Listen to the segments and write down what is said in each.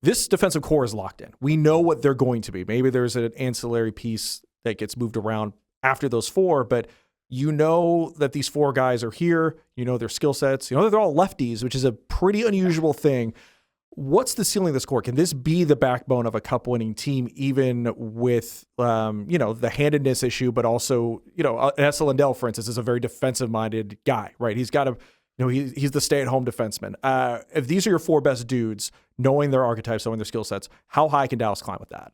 this defensive core is locked in. We know what they're going to be. Maybe there's an ancillary piece that gets moved around after those 4, but you know that these 4 guys are here. You know their skill sets. You know that they're all lefties, which is a pretty unusual thing. What's the ceiling of this core? Can this be the backbone of a cup-winning team, even with the handedness issue, but also Essa Lindell, for instance, is a very defensive-minded guy, right? He's got he's the stay-at-home defenseman. If these are your 4 best dudes, knowing their archetypes, knowing their skill sets, how high can Dallas climb with that?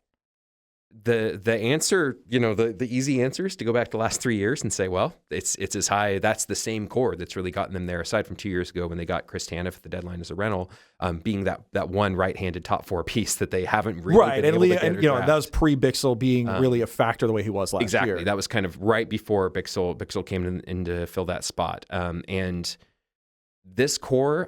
The answer, the easy answer is to go back to the last 3 years and say, well, it's as high. That's the same core that's really gotten them there, aside from 2 years ago when they got Chris Tanev at the deadline as a rental, being that one right-handed top 4 piece that they haven't really been able to get or draft. That was pre-Bixel being really a factor the way he was last year. Exactly. That was kind of right before Bixel came in to fill that spot. And this core,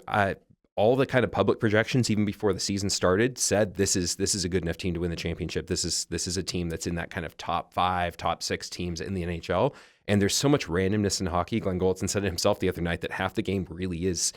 all the kind of public projections, even before the season started, said this is a good enough team to win the championship. This is a team that's in that kind of top 5, top 6 teams in the NHL. And there's so much randomness in hockey. Glenn Goldson said it himself the other night that half the game really is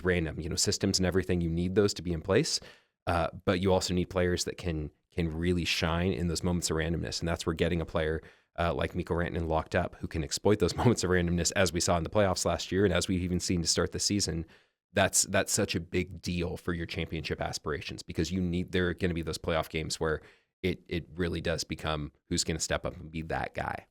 random. Systems and everything, you need those to be in place, but you also need players that can really shine in those moments of randomness. And that's where getting a player like Mikko Rantanen locked up, who can exploit those moments of randomness, as we saw in the playoffs last year, and as we've even seen to start the season. That's such a big deal for your championship aspirations, because there are going to be those playoff games where it really does become who's going to step up and be that guy.